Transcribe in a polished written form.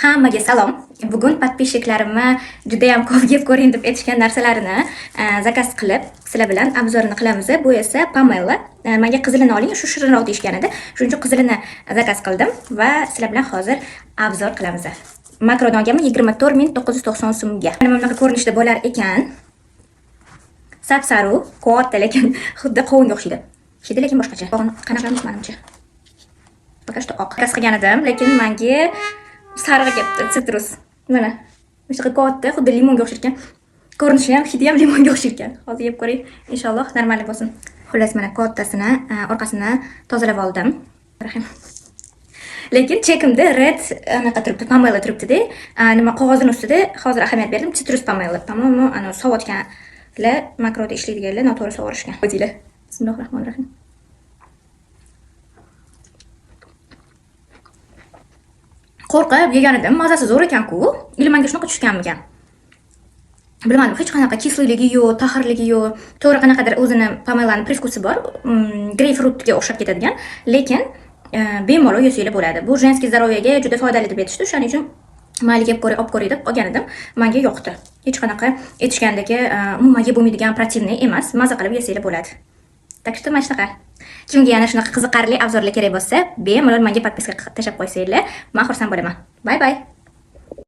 Hammaga salom. Bugun podpishchiklarimni juda ham ko'p yeb ko'ring deb aytishgan narsalarini zakaz qilib, sizlar bilan obzorini qilamiz. Bu esa Pamela. Menga qizilini oling, shu shirinroq deyishgan edi. Shuning uchun qizilini zakaz qildim va sizlar bilan hozir obzor qilamiz. Makrodongami 24990 so'mga. Mana bunaqa ko'rinishda bo'lar ekan. Sap-saru, katta, lekin xuddi qovunga o'xshaydi. Hidi lekin boshqacha. Qanaqa menimcha. Пока что oq. Zakaz qilgan edim, lekin menga sarig'i ketdi, sitrus. Mana. O'sha katta, xuddi limonga o'xshayotgan. Ko'rinishi ham, hidi ham limonga o'xshayotgan. Hozir yeb ko'ring, inshaalloh normal bo'lsin. Xullas, mana kattasini, orqasini tozalab oldim. Rahim. Lekin chekimda red anaqa turibdi, Pamela turibdi-da. Nima qog'ozning ustida hozir ahamiyat berdim, sitrus Pamela. Tamommi, ana sovotganlar, makroda ishlaydiganlar noto'g'ri sovurishgan. O'zinglar. Bismillahirrohmanirrohim. Qo'rqib yegan edim, mazasi zo'r ekan-ku. Menga shunaqa tushganmikan? Bilmadim, hech qanaqa kisliligi yo'q, tahirligi yo'q. To'g'ri qanaqadir o'zini Pamelaning privkusi bor, greypfrutga o'xshab ketadigan, lekin bemalol yesanglar bo'ladi. Bu женский здоровьеga juda foydali deb aytishdi. Shuning uchun mayli yeb ko'ring, olib ko'ring deb olgan edim. Menga yoqdi. Hech qanaqa aytishgandagi umuman yeb bo'lmaydigan proteinli emas, maza qilib yesanglar bo'ladi. Так что mana shunaqa. Kimga yana shunaqa qiziqarli obzorlar kerak bo'lsa, bemalol menga podpiska tashlab qo'ysanglar, men xursand bo'laman. Bye bye.